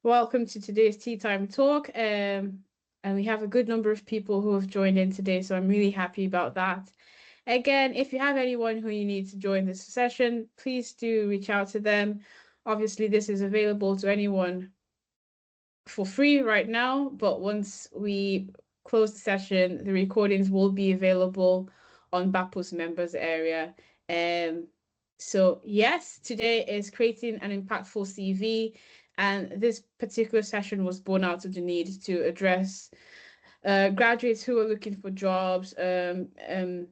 Welcome to today's Tea Time Talk. And we have a good number of people who have joined in today, so I'm really happy about that. Again, if you have anyone who you need to join this session, please do reach out to them. Obviously, this is available to anyone for free right now, but once we close the session, the recordings will be available on BAPO's members area. So yes, today is creating an impactful CV, and this particular session was born out of the need to address graduates who are looking for jobs, and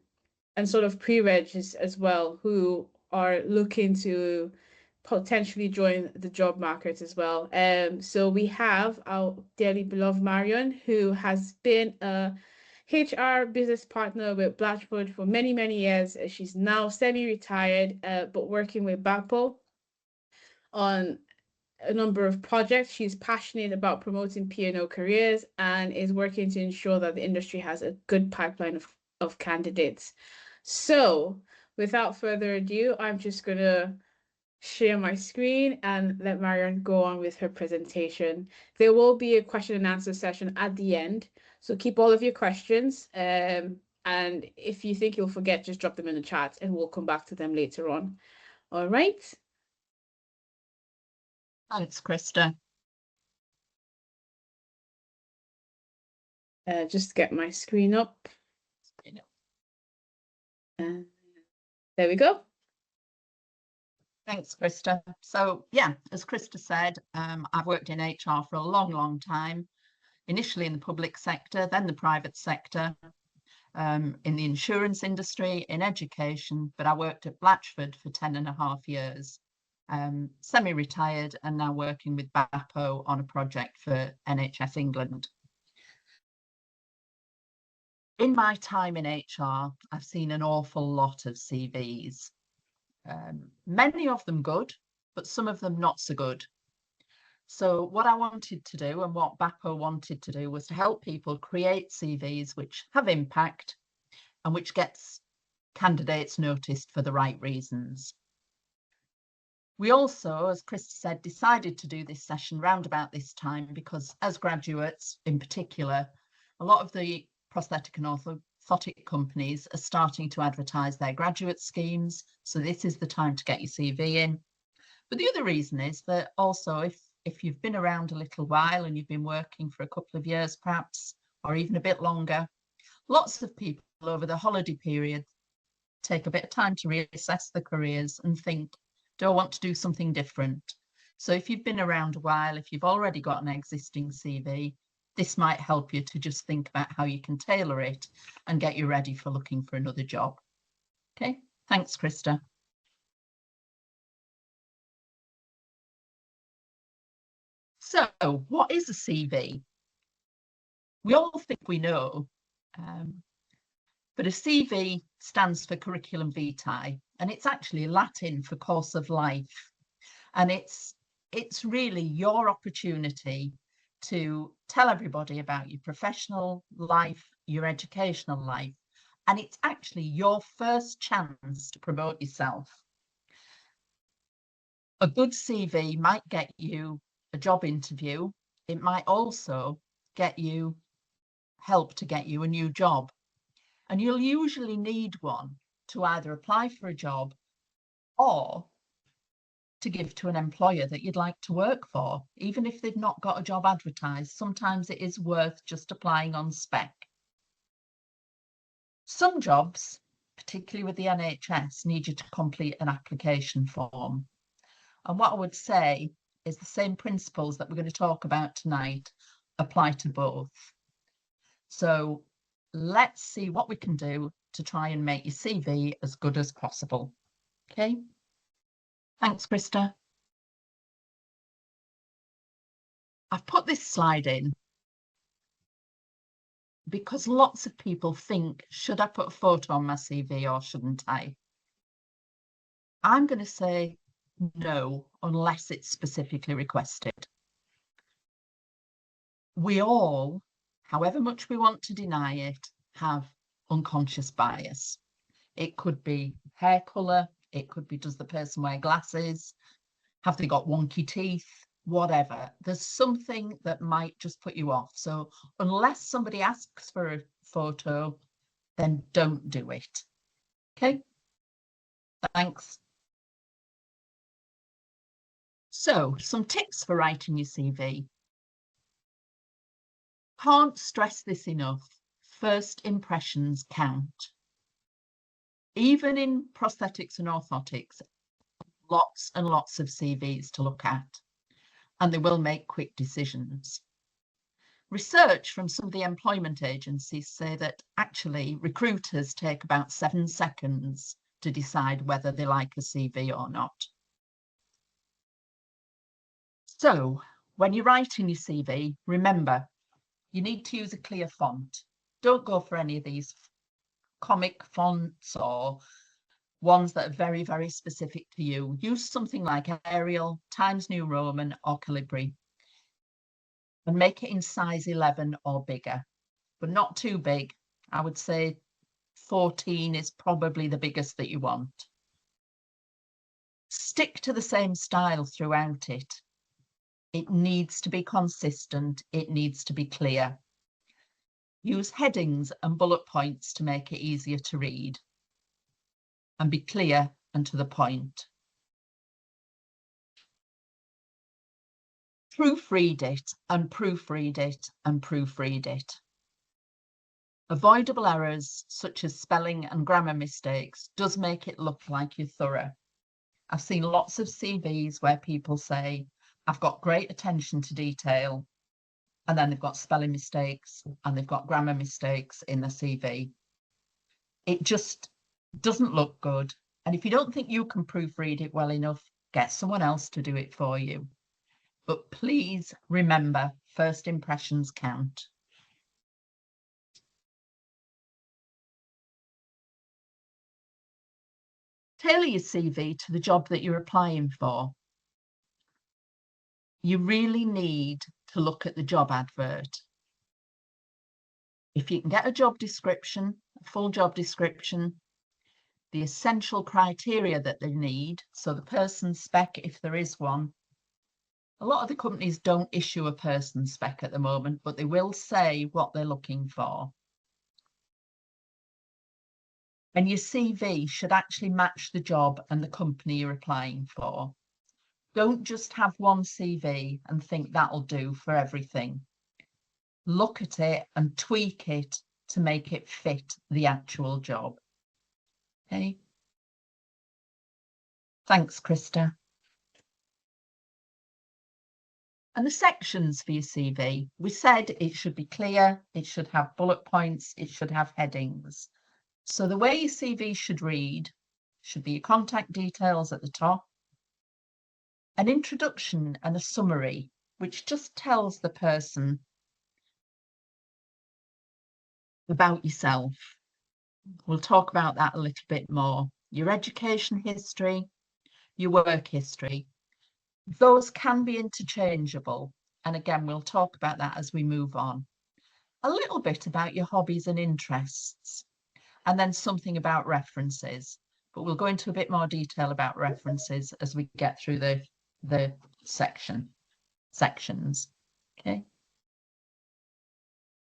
sort of pre-regs as well, who are looking to potentially join the job market as well. So we have our dearly beloved Marion, who has been a HR business partner with Blatchford for many, many years. She's now semi-retired, but working with BAPO on a number of projects. She's passionate about promoting P&O careers and is working to ensure that the industry has a good pipeline of candidates. So without further ado, I'm just going to share my screen and let Marion go on with her presentation. There will be a question and answer session at the end, so keep all of your questions. And if you think you'll forget, just drop them in the chat and we'll come back to them later on. All right. Thanks, Krista. Just get my screen up. There we go. Thanks, Krista. So yeah, as Krista said, I've worked in HR for a long, long time, initially in the public sector, then the private sector, in the insurance industry, in education, but I worked at Blatchford for 10.5 years, semi-retired and now working with BAPO on a project for NHS England. In my time in HR, I've seen an awful lot of CVs. Many of them good, but some of them not so good. So what I wanted to do and what BAPO wanted to do was to help people create CVs which have impact and which gets candidates noticed for the right reasons. We also, as Krista said, decided to do this session round about this time because as graduates in particular, a lot of the prosthetic and orthotic companies are starting to advertise their graduate schemes. So this is the time to get your CV in. But the other reason is that also if you've been around a little while and you've been working for a couple of years perhaps, or even a bit longer, lots of people over the holiday period take a bit of time to reassess their careers and think, do I want to do something different? So if you've been around a while, if you've already got an existing CV, this might help you to just think about how you can tailor it and get you ready for looking for another job. Okay, thanks, Krista. So what is a CV? We all think we know, but a CV stands for curriculum vitae, and it's actually Latin for course of life. And it's really your opportunity to tell everybody about your professional life, your educational life, and it's actually your first chance to promote yourself. A good CV might get you a job interview. It might also help to get you a new job. And you'll usually need one to either apply for a job or to give to an employer that you'd like to work for, even if they've not got a job advertised. Sometimes it is worth just applying on spec. Some jobs, particularly with the NHS, need you to complete an application form. And what I would say is the same principles that we're going to talk about tonight apply to both. So let's see what we can do to try and make your CV as good as possible. Okay. Thanks, Krista. I've put this slide in because lots of people think, should I put a photo on my CV or shouldn't I? I'm going to say no, unless it's specifically requested. We all, however much we want to deny it, have unconscious bias. It could be hair colour, it could be, does the person wear glasses? Have they got wonky teeth? whatever. There's something that might just put you off. So unless somebody asks for a photo, then don't do it. Okay, thanks. So some tips for writing your CV. Can't stress this enough. First impressions count. Even in prosthetics and orthotics, lots and lots of CVs to look at, and they will make quick decisions. Research from some of the employment agencies say that actually recruiters take about 7 seconds to decide whether they like a CV or not. So when you're writing your CV, remember, you need to use a clear font. Don't go for any of these comic fonts or ones that are very, very specific to you. Use something like Arial, Times New Roman, or Calibri, and make it in size 11 or bigger, but not too big. I would say 14 is probably the biggest that you want. Stick to the same style throughout it. It needs to be consistent. It needs to be clear. Use headings and bullet points to make it easier to read. And be clear and to the point. Proofread it and proofread it and proofread it. Avoidable errors such as spelling and grammar mistakes does make it look like you're thorough. I've seen lots of CVs where people say, I've got great attention to detail, and then they've got spelling mistakes and they've got grammar mistakes in the CV. It just doesn't look good. And if you don't think you can proofread it well enough, get someone else to do it for you. But please remember, first impressions count. Tailor your CV to the job that you're applying for. You really need to look at the job advert. If you can get a job description, a full job description, the essential criteria that they need, so the person spec, if there is one. A lot of the companies don't issue a person spec at the moment, but they will say what they're looking for. And your CV should actually match the job and the company you're applying for. Don't just have one CV and think that'll do for everything. Look at it and tweak it to make it fit the actual job. Okay. Thanks, Krista. And the sections for your CV, we said it should be clear, it should have bullet points, it should have headings. So the way your CV should read should be your contact details at the top, an introduction and a summary, which just tells the person about yourself. We'll talk about that a little bit more. Your education history, your work history. Those can be interchangeable. And again, we'll talk about that as we move on. A little bit about your hobbies and interests, and then something about references. But we'll go into a bit more detail about references as we get through the sections. Okay.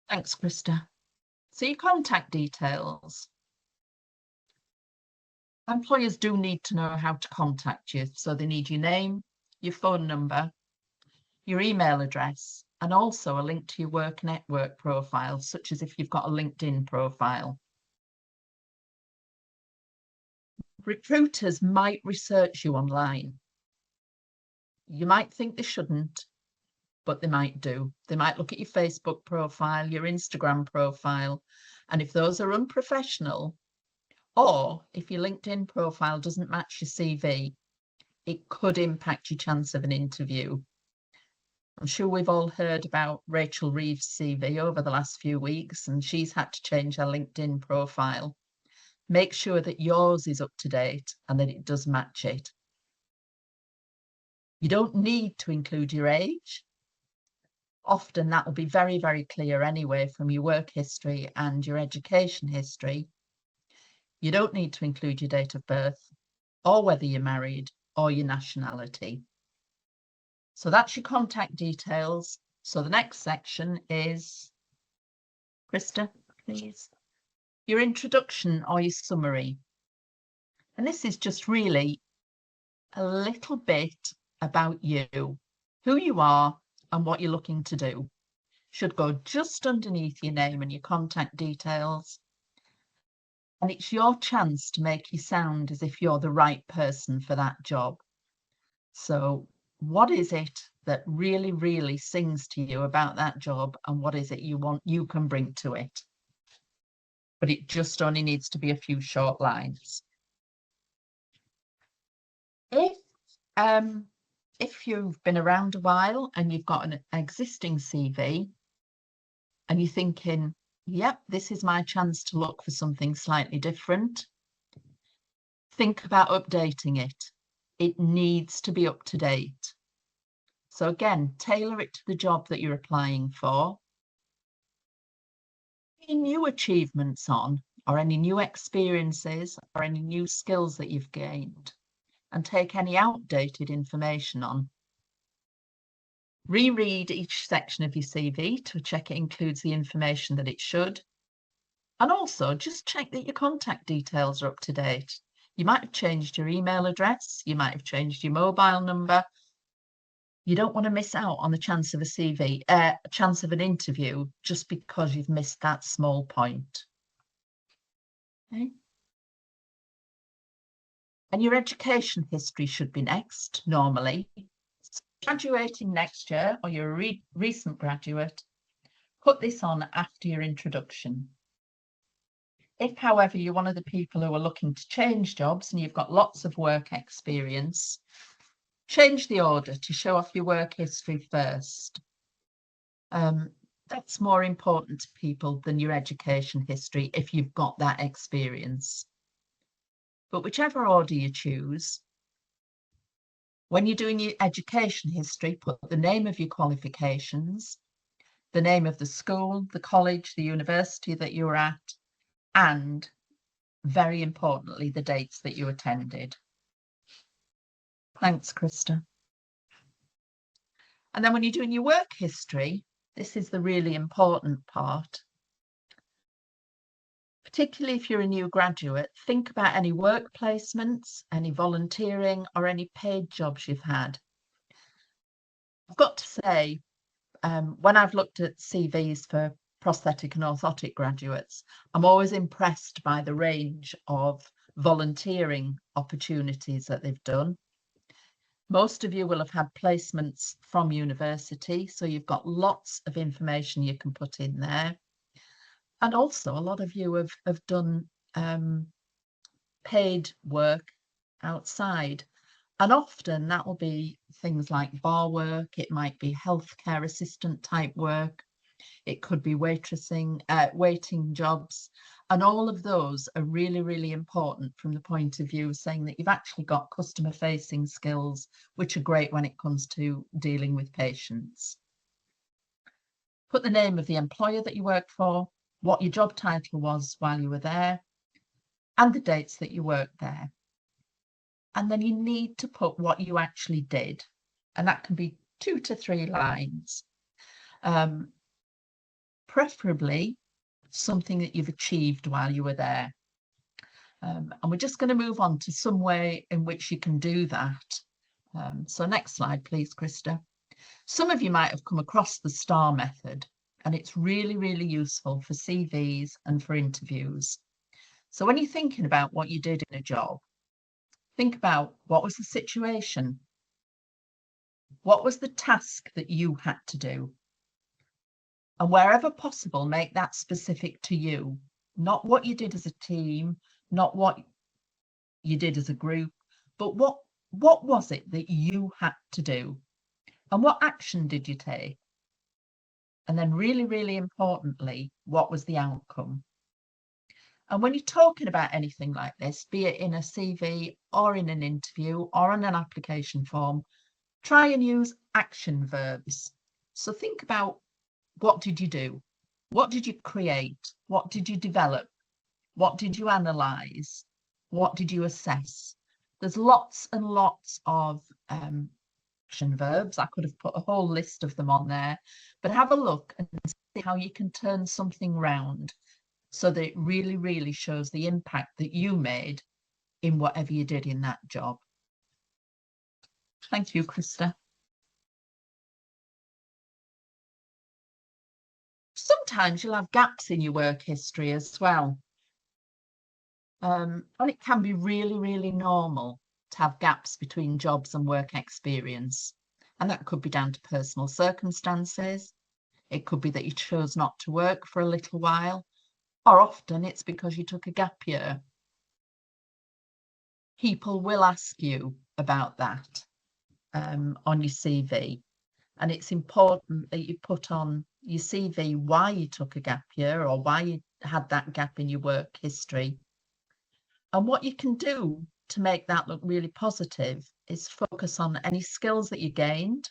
Thanks, Krista. So your contact details. Employers do need to know how to contact you. So they need your name, your phone number, your email address, and also a link to your work network profile, such as if you've got a LinkedIn profile. Recruiters might research you online. You might think they shouldn't, but they might do. They might look at your Facebook profile, your Instagram profile, and if those are unprofessional, or if your LinkedIn profile doesn't match your CV, it could impact your chance of an interview. I'm sure we've all heard about Rachel Reeves' CV over the last few weeks, and she's had to change her LinkedIn profile. Make sure that yours is up to date and that it does match it. You don't need to include your age. Often that will be very, very clear anyway from your work history and your education history. You don't need to include your date of birth or whether you're married or your nationality. So that's your contact details. So the next section is, Krista, please, your introduction or your summary. And this is just really a little bit about you, who you are and what you're looking to do. Should go just underneath your name and your contact details. And it's your chance to make you sound as if you're the right person for that job. So what is it that really, really sings to you about that job, and what is it you can bring to it? But it just only needs to be a few short lines. If you've been around a while and you've got an existing CV and you're thinking, yep, this is my chance to look for something slightly different, think about updating it. It needs to be up to date. So again, tailor it to the job that you're applying for. Any new achievements on, or any new experiences, or any new skills that you've gained, and take any outdated information on. Reread each section of your CV to check it includes the information that it should. And also just check that your contact details are up to date. You might have changed your email address, you might have changed your mobile number. You don't want to miss out on the chance of a chance of an interview just because you've missed that small point. Okay. And your education history should be next, normally. Graduating next year, or you're a recent graduate, put this on after your introduction. If, however, you're one of the people who are looking to change jobs and you've got lots of work experience, change the order to show off your work history first. That's more important to people than your education history if you've got that experience. But whichever order you choose, when you're doing your education history, put the name of your qualifications, the name of the school, the college, the university that you're at, and very importantly, the dates that you attended. Thanks, Krista. And then when you're doing your work history, this is the really important part. Particularly if you're a new graduate, think about any work placements, any volunteering, or any paid jobs you've had. I've got to say, when I've looked at CVs for prosthetic and orthotic graduates, I'm always impressed by the range of volunteering opportunities that they've done. Most of you will have had placements from university, so you've got lots of information you can put in there. And also a lot of you have done paid work outside. And often that will be things like bar work, it might be healthcare assistant type work, it could be waitressing, waiting jobs. And all of those are really, really important from the point of view of saying that you've actually got customer facing skills, which are great when it comes to dealing with patients. Put the name of the employer that you worked for, what your job title was while you were there, and the dates that you worked there. And then you need to put what you actually did. And that can be 2 to 3 lines. Preferably something that you've achieved while you were there. And we're just going to move on to some way in which you can do that. So next slide, please, Krista. Some of you might have come across the STAR method, and it's really, really useful for CVs and for interviews. So when you're thinking about what you did in a job, think about what was the situation? What was the task that you had to do? And wherever possible, make that specific to you, not what you did as a team, not what you did as a group, but what was it that you had to do? And what action did you take? And then really, really importantly, what was the outcome? And when you're talking about anything like this, be it in a CV or in an interview or on an application form, try and use action verbs. So think about, what did you do? What did you create? What did you develop? What did you analyze? What did you assess? There's lots and lots of action verbs. I could have put a whole list of them on there, but have a look and see how you can turn something round so that it really, really shows the impact that you made in whatever you did in that job. Thank you, Krista. Sometimes you'll have gaps in your work history as well. And it can be really, really normal to have gaps between jobs and work experience. And that could be down to personal circumstances. It could be that you chose not to work for a little while, or often it's because you took a gap year. People will ask you about that on your CV. And it's important that you put on your CV why you took a gap year or why you had that gap in your work history. And what you can do to make that look really positive is focus on any skills that you gained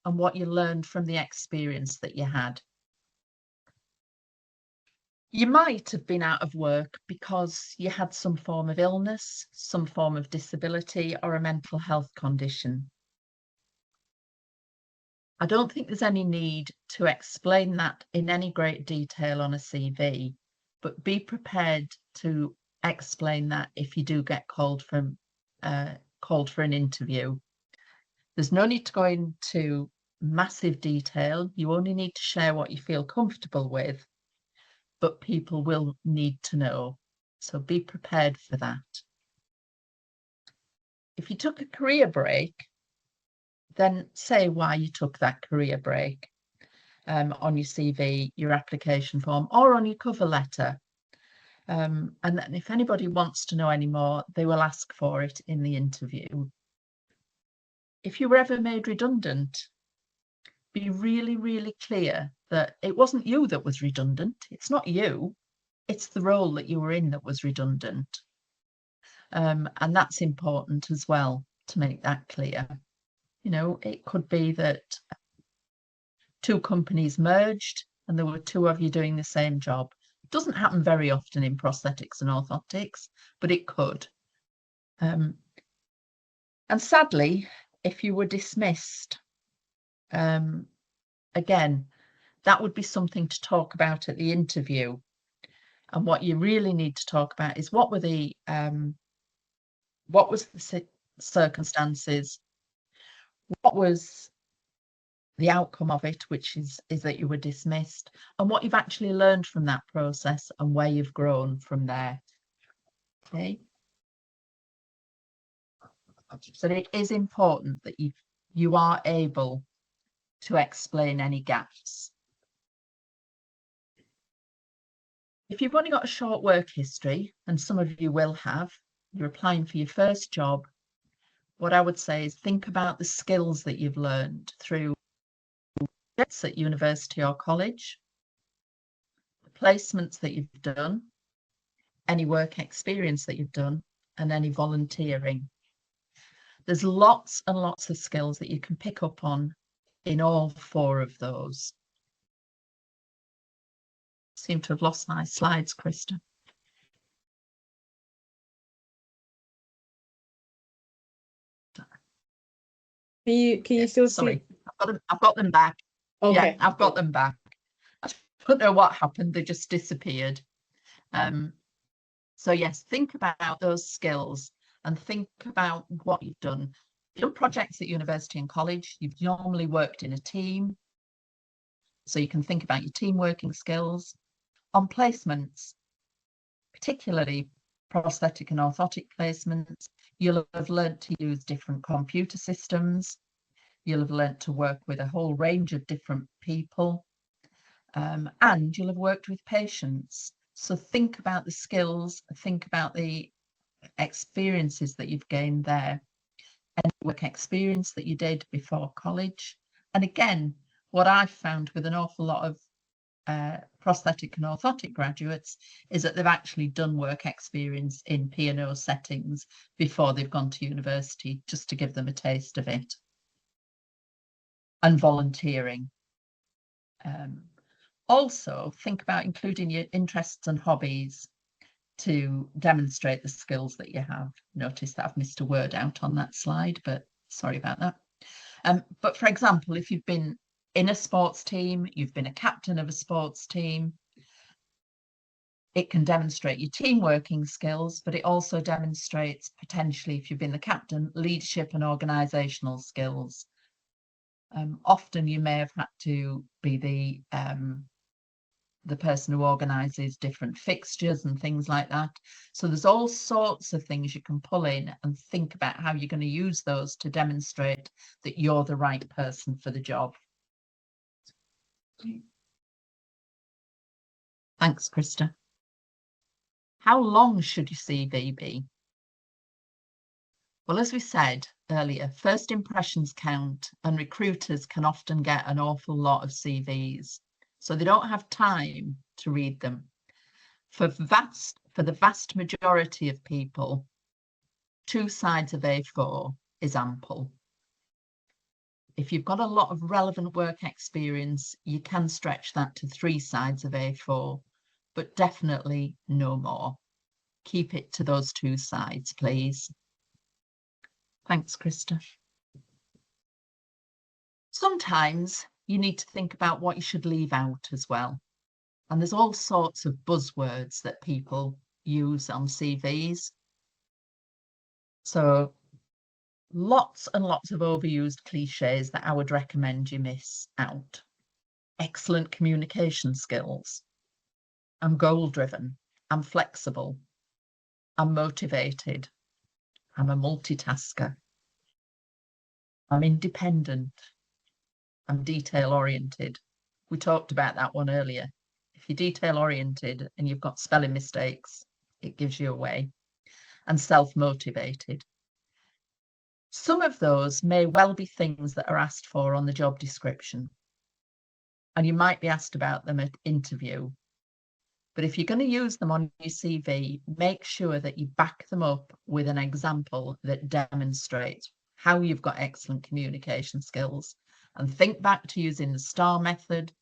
and what you learned from the experience that you had. You might have been out of work because you had some form of illness, some form of disability, or a mental health condition. I don't think there's any need to explain that in any great detail on a CV, but be prepared to explain that if you do get called for an interview. There's no need to go into massive detail. You only need to share what you feel comfortable with, but people will need to know. So be prepared for that. If you took a career break, then say why you took that career break on your CV, your application form, or on your cover letter. And then if anybody wants to know any more, they will ask for it in the interview. If you were ever made redundant, be really, really clear that it wasn't you that was redundant. It's not you. It's the role that you were in that was redundant. And that's important as well to make that clear. You know, it could be that two companies merged and there were two of you doing the same job. It doesn't happen very often in prosthetics and orthotics, but it could. And sadly, if you were dismissed, again, that would be something to talk about at the interview. And what you really need to talk about is what was the circumstances, what was the outcome of it, which is that you were dismissed, and what you've actually learned from that process and where you've grown from there. Okay. So it is important that you are able to explain any gaps. If you've only got a short work history, and some of you will have, you're applying for your first job, what I would say is think about the skills that you've learned through at university or college, the placements that you've done, any work experience that you've done, and any volunteering. There's lots and lots of skills that you can pick up on in all four of those. Seem to have lost my slides, Krista. Can you still Sorry, see? I've got them back. Okay. Yeah, I've got them back. I don't know what happened. They just disappeared. So yes, think about those skills and think about what you've done. You've done projects at university and college. You've normally worked in a team. So you can think about your team working skills. On placements, particularly prosthetic and orthotic placements, you'll have learnt to use different computer systems. You'll have learnt to work with a whole range of different people. And you'll have worked with patients. So think about the skills, think about the experiences that you've gained there, and work experience that you did before college. And again, what I've found with an awful lot of prosthetic and orthotic graduates is that they've actually done work experience in P&O settings before they've gone to university, just to give them a taste of it. And volunteering. Also, think about including your interests and hobbies to demonstrate the skills that you have. Notice that I've missed a word out on that slide, but sorry about that. But for example, if you've been in a sports team, you've been a captain of a sports team, it can demonstrate your team working skills, but it also demonstrates potentially, if you've been the captain, leadership and organisational skills. Often you may have had to be the person who organises different fixtures and things like that. So there's all sorts of things you can pull in and think about how you're going to use those to demonstrate that you're the right person for the job. Thanks, Krista. How long should your CV be? Well, as we said earlier, first impressions count, and recruiters can often get an awful lot of CVs, so they don't have time to read them. For the vast majority of people, 2 sides of A4 is ample. If you've got a lot of relevant work experience, you can stretch that to 3 sides of A4, but definitely no more. Keep it to those 2 sides, please. Thanks, Krista. Sometimes you need to think about what you should leave out as well. And there's all sorts of buzzwords that people use on CVs. So lots and lots of overused cliches that I would recommend you miss out. Excellent communication skills. I'm goal-driven. I'm flexible. I'm motivated. I'm a multitasker. I'm independent. I'm detail-oriented. We talked about that one earlier. If you're detail-oriented and you've got spelling mistakes, it gives you away. And self-motivated. Some of those may well be things that are asked for on the job description, and you might be asked about them at interview. But if you're going to use them on your CV, make sure that you back them up with an example that demonstrates how you've got excellent communication skills. And think back to using the STAR method.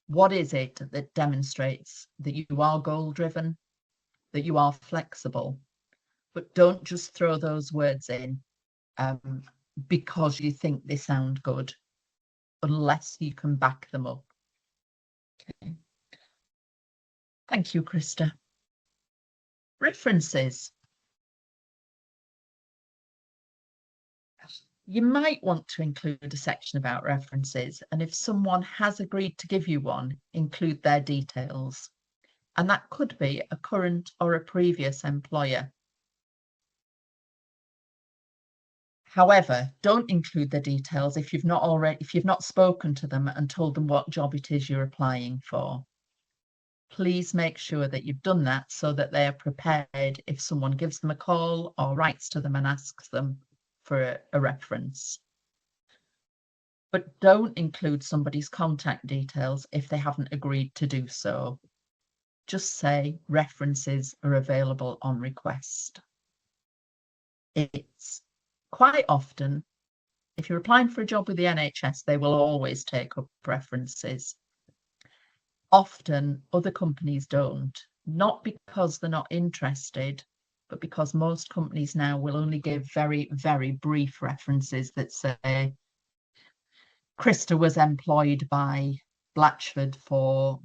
What is it that demonstrates that you are goal-driven, that you are flexible? But don't just throw those words in because you think they sound good, unless you can back them up. Okay. Thank you, Krista. References. You might want to include a section about references, and if someone has agreed to give you one, include their details. And that could be a current or a previous employer. However, don't include their details if you've not spoken to them and told them what job it is you're applying for. Please make sure that you've done that so that they are prepared if someone gives them a call or writes to them and asks them for a reference. But don't include somebody's contact details if they haven't agreed to do so. Just say references are available on request. It's quite often, if you're applying for a job with the NHS, they will always take up references. Often other companies don't, not because they're not interested, but because most companies now will only give very, very brief references that say, Krista was employed by Blatchford for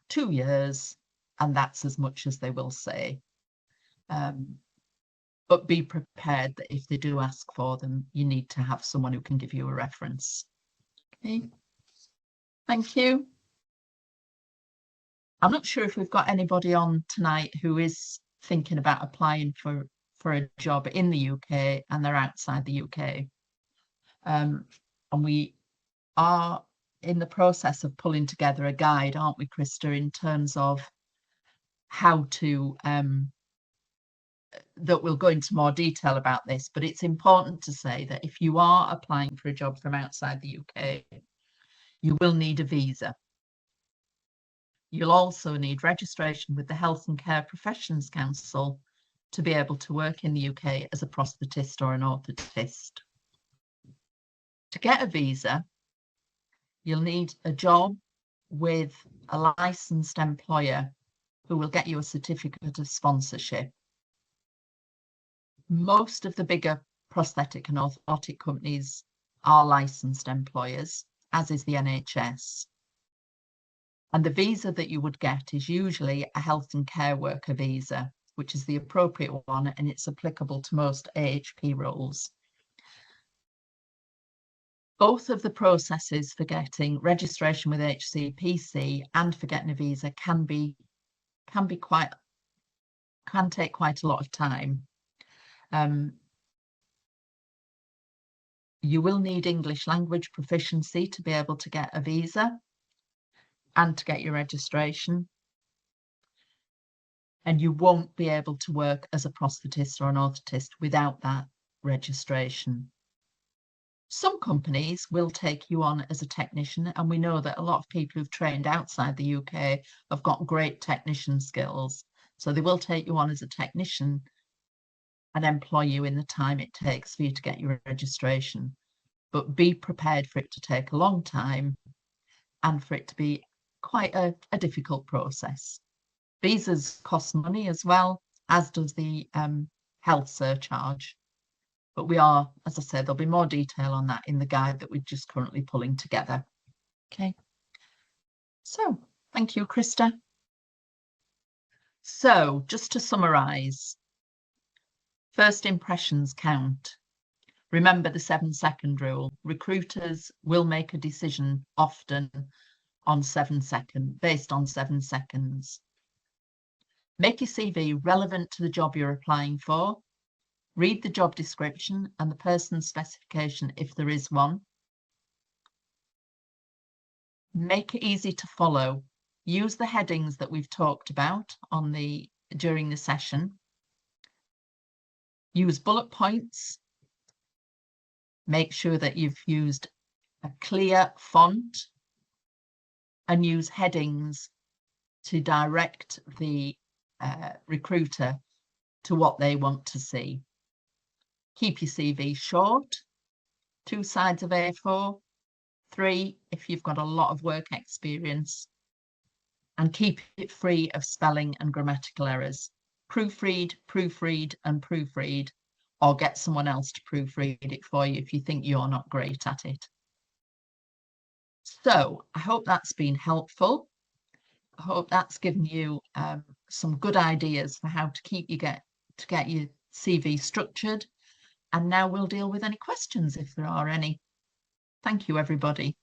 2 years, and that's as much as they will say. But be prepared that if they do ask for them, you need to have someone who can give you a reference. Okay, thank you. I'm not sure if we've got anybody on tonight who is thinking about applying for a job in the UK and they're outside the UK. And we are in the process of pulling together a guide, aren't we, Krista, in terms of how to that we'll go into more detail about this, but it's important to say that if you are applying for a job from outside the UK, you will need a visa. You'll also need registration with the Health and Care Professions Council to be able to work in the UK as a prosthetist or an orthotist. To get a visa, you'll need a job with a licensed employer who will get you a certificate of sponsorship. Most of the bigger prosthetic and orthotic companies are licensed employers, as is the NHS. And the visa that you would get is usually a health and care worker visa, which is the appropriate one, and it's applicable to most AHP roles. Both of the processes for getting registration with HCPC and for getting a visa can take quite a lot of time. You will need English language proficiency to be able to get a visa and to get your registration. And you won't be able to work as a prosthetist or an orthotist without that registration. Some companies will take you on as a technician, and we know that a lot of people who've trained outside the UK have got great technician skills. So they will take you on as a technician and employ you in the time it takes for you to get your registration. But be prepared for it to take a long time and for it to be quite a difficult process. Visas cost money as well, as does the health surcharge. But we are, as I said, there'll be more detail on that in the guide that we're just currently pulling together. Okay. So, thank you, Krista. So, just to summarise, first impressions count. Remember the 7-second rule. Recruiters will make a decision often on based on 7 seconds. Make your CV relevant to the job you're applying for. Read the job description and the person's specification if there is one. Make it easy to follow. Use the headings that we've talked about during the session. Use bullet points. Make sure that you've used a clear font and use headings to direct the recruiter to what they want to see. Keep your CV short, 2 sides of A4, 3 if you've got a lot of work experience, and keep it free of spelling and grammatical errors. Proofread, proofread, and proofread, or get someone else to proofread it for you if you think you're not great at it. So I hope that's been helpful. I hope that's given you some good ideas for how to get your CV structured. And now we'll deal with any questions if there are any. Thank you, everybody.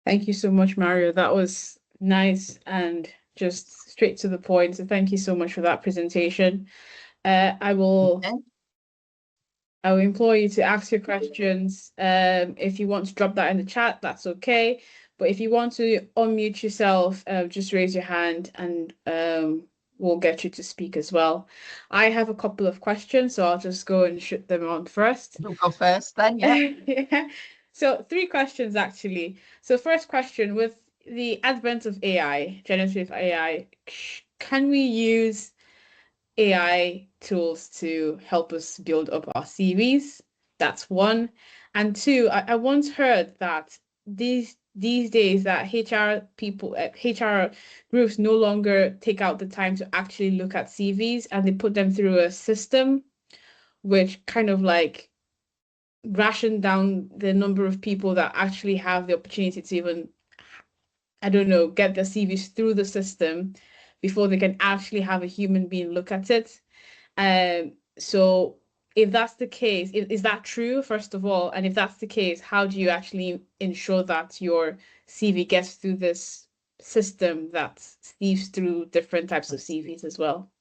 Thank you so much, Mario. That was nice and just straight to the point. So thank you so much for that presentation. I will implore you to ask your questions. If you want to drop that in the chat, that's okay. But if you want to unmute yourself, just raise your hand and we'll get you to speak as well. I have a couple of questions, so I'll just go and shoot them on first. You'll go first then, yeah. Yeah. So 3 questions actually. So first question, with the advent of AI, generative AI, can we use AI tools to help us build up our CVs? That's 1. And 2, I once heard that these days that HR groups no longer take out the time to actually look at CVs, and they put them through a system which kind of like ration down the number of people that actually have the opportunity to even, I don't know, get their CVs through the system before they can actually have a human being look at it. So if that's the case, is that true, first of all? And if that's the case, how do you actually ensure that your CV gets through this system that sieves through different types of CVs as well?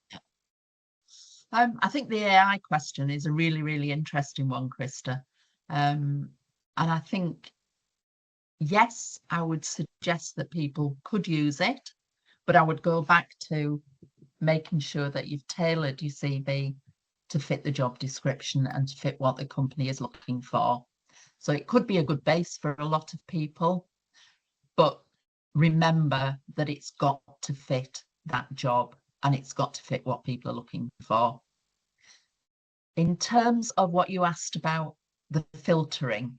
I think the AI question is a really, really interesting one, Krista. And I think, yes, I would suggest that people could use it, but I would go back to making sure that you've tailored your CV to fit the job description and to fit what the company is looking for. So it could be a good base for a lot of people, but remember that it's got to fit that job and it's got to fit what people are looking for. In terms of what you asked about the filtering,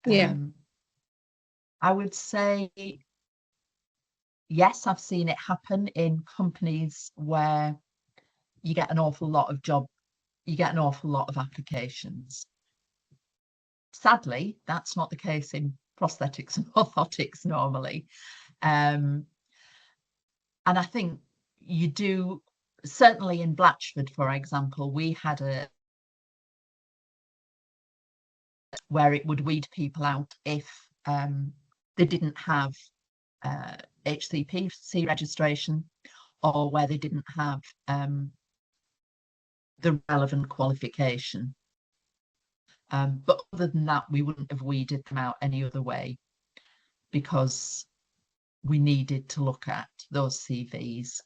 I would say, yes, I've seen it happen in companies where you get an awful lot of job you get an awful lot of applications. Sadly, that's not the case in prosthetics and orthotics normally. And I think you do, certainly in Blatchford, for example, we had where it would weed people out if they didn't have HCPC registration, or where they didn't have the relevant qualification. But other than that, we wouldn't have weeded them out any other way, because we needed to look at those CVs.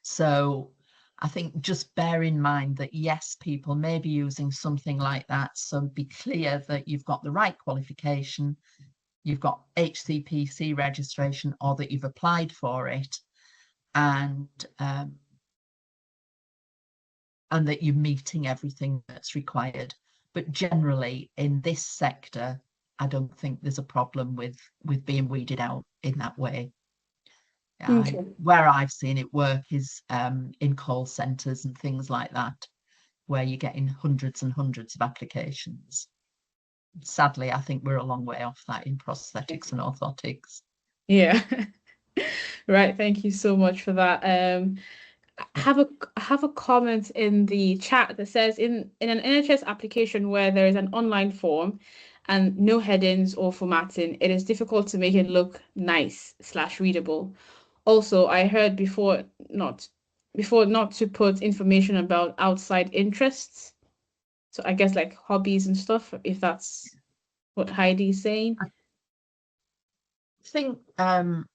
So I think just bear in mind that, yes, people may be using something like that. So be clear that you've got the right qualification, you've got HCPC registration, or that you've applied for it, and that you're meeting everything that's required. But generally in this sector, I don't think there's a problem with being weeded out in that way. Okay. Where I've seen it work is in call centres and things like that, where you're getting hundreds and hundreds of applications. Sadly, I think we're a long way off that in prosthetics and orthotics. Yeah. Right. Thank you so much for that. I have a comment in the chat that says, in an NHS application where there is an online form and no headings or formatting, it is difficult to make it look nice / readable. Also, I heard before not to put information about outside interests. So I guess like hobbies and stuff, if that's what Heidi's saying. I think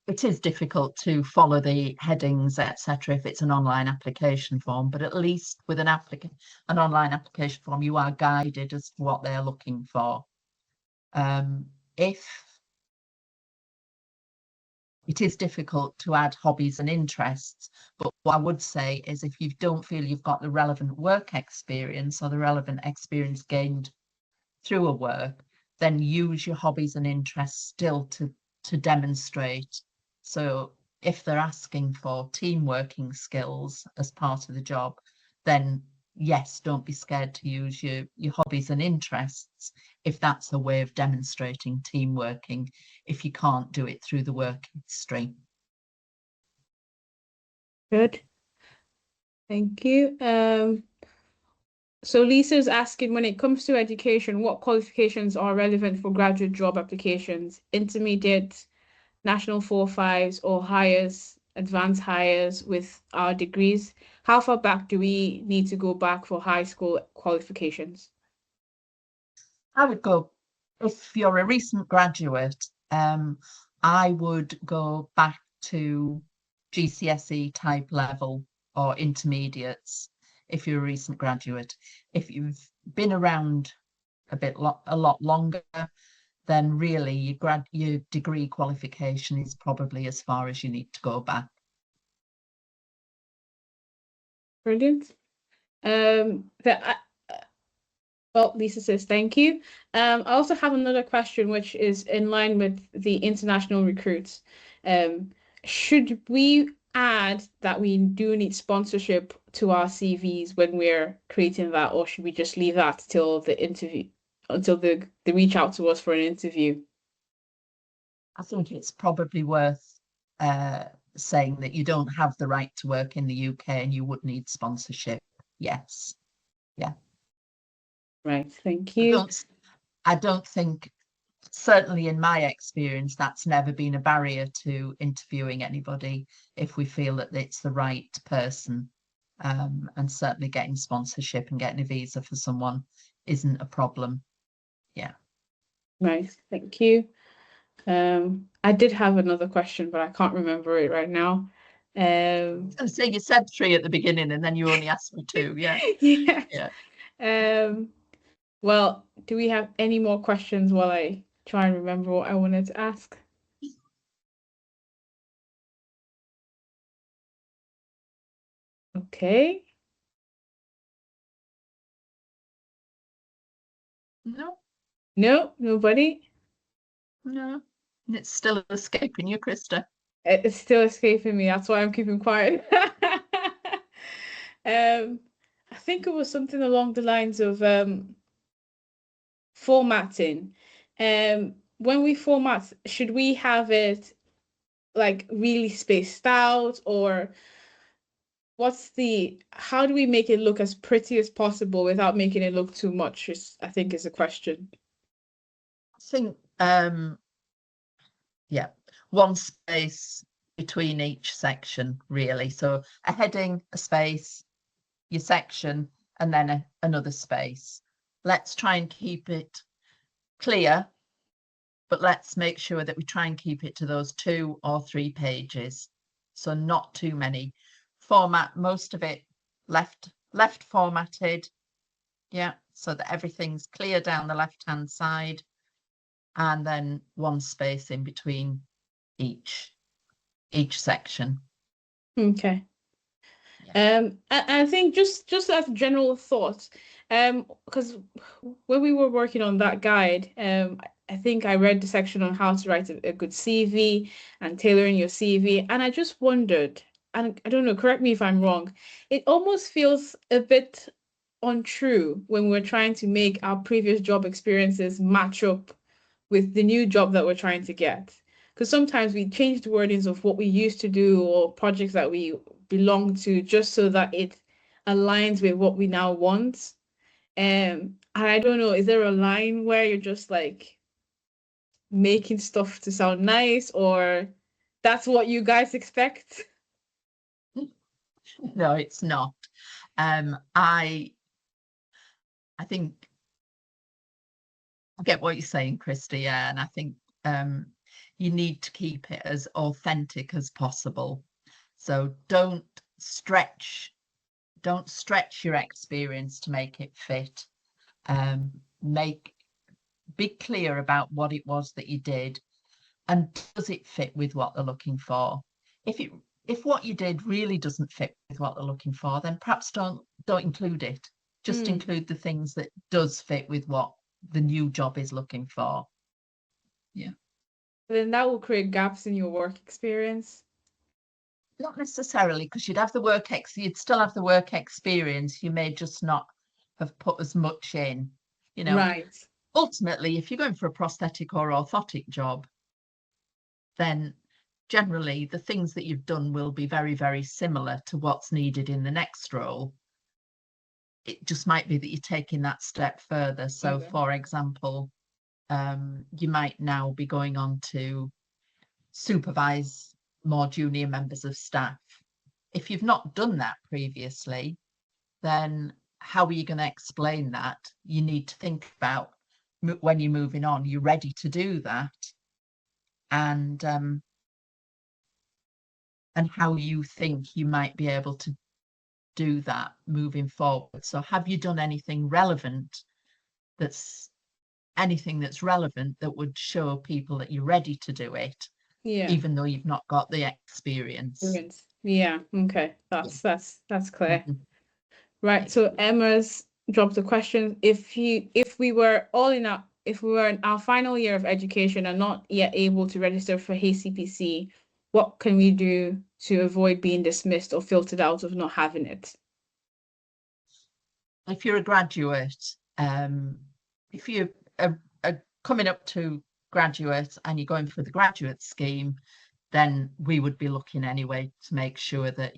it is difficult to follow the headings, etc., if it's an online application form, but at least with an online application form, you are guided as to what they're looking for. If it is difficult to add hobbies and interests, but what I would say is, if you don't feel you've got the relevant work experience or the relevant experience gained through a work, then use your hobbies and interests still to demonstrate. So if they're asking for team working skills as part of the job, then yes, don't be scared to use your hobbies and interests if that's a way of demonstrating team working, if you can't do it through the work history. Good. Thank you. So Lisa's asking, when it comes to education, what qualifications are relevant for graduate job applications? Intermediate, national 4-5s, or hires, advanced hires with our degrees? How far back do we need to go back for high school qualifications? I would go, if you're a recent graduate, I would go back to GCSE type level or intermediates if you're a recent graduate. If you've been around a lot longer, then really your degree qualification is probably as far as you need to go back. Brilliant. Well, Lisa says thank you. I also have another question, which is in line with the international recruits. Should we add that we do need sponsorship to our CVs when we're creating that, or should we just leave that till the interview, until they reach out to us for an interview? I think it's probably worth saying that you don't have the right to work in the UK and you would need sponsorship. Yes. Yeah. Right. Thank you. I don't think, certainly in my experience, that's never been a barrier to interviewing anybody if we feel that it's the right person. And certainly getting sponsorship and getting a visa for someone isn't a problem. Yeah. Nice. Thank you. I did have another question, but I can't remember it right now. So you said 3 at the beginning and then you only asked me 2. Yeah. Yeah. Well, do we have any more questions while I try and remember what I wanted to ask? Okay. No. No, nobody. No. It's still escaping you, Krista. It's still escaping me. That's why I'm keeping quiet. I think it was something along the lines of formatting. When we format, should we have it like really spaced out, or how do we make it look as pretty as possible without making it look too much I think is a question. I think, yeah, one space between each section, really. So a heading, a space, your section, and then another space. Let's try and keep it clear, but let's make sure that we try and keep it to those 2 or 3 pages. So not too many. Format most of it left formatted. Yeah, so that everything's clear down the left-hand side, and then one space in between each section. Okay. Yeah. I think just as a general thought, because when we were working on that guide, I think I read the section on how to write a good CV and tailoring your CV, and I just wondered, and I don't know, correct me if I'm wrong, it almost feels a bit untrue when we're trying to make our previous job experiences match up with the new job that we're trying to get. Because sometimes we change the wordings of what we used to do or projects that we belong to just so that it aligns with what we now want. And I don't know, is there a line where you're just like making stuff to sound nice, or that's what you guys expect? No, it's not. I think I get what you're saying, Christy, yeah, and I think you need to keep it as authentic as possible. So don't stretch your experience to make it fit. Be clear about what it was that you did, and does it fit with what they're looking for. If what you did really doesn't fit with what they're looking for, then perhaps don't include it. Just include the things that does fit with what the new job is looking for. Yeah. Then that will create gaps in your work experience. Not necessarily, because you'd still have the work experience. You may just not have put as much in. Right. Ultimately, if you're going for a prosthetic or orthotic job, then generally the things that you've done will be very, very similar to what's needed in the next role. It just might be that you're taking that step further. So, for example, you might now be going on to supervise more junior members of staff. If you've not done that previously, then how are you going to explain that? You need to think about when you're moving on, you're ready to do that, and how you think you might be able to do that moving forward. So have you done anything relevant that's relevant that would show people that you're ready to do it, even though you've not got the experience? Yeah, okay, that's clear. Right, so Emma's dropped a question. If we were in our final year of education and not yet able to register for HCPC, what can we do to avoid being dismissed or filtered out of not having it? If you're a graduate, if you are coming up to graduate and you're going for the graduate scheme, then we would be looking anyway to make sure that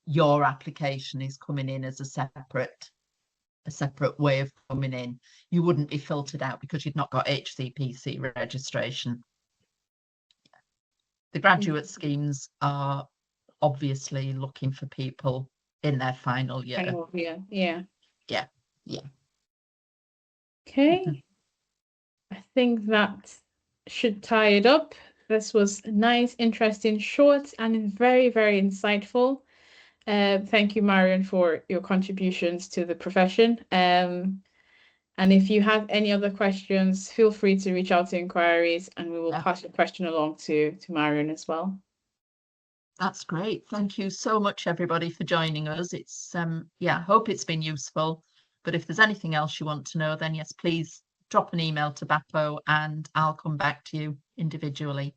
your application is coming in as a separate way of coming in. You wouldn't be filtered out because you'd not got HCPC registration. The graduate schemes are obviously looking for people in their final year. Yeah. Okay. I think that should tie it up. This was nice, interesting, short, and very, very insightful. Thank you, Marion, for your contributions to the profession. And if you have any other questions, feel free to reach out to Inquiries, and we will pass your question along to Marion as well. That's great. Thank you so much, everybody, for joining us. It's I hope it's been useful. But if there's anything else you want to know, then yes, please drop an email to Bappo and I'll come back to you individually.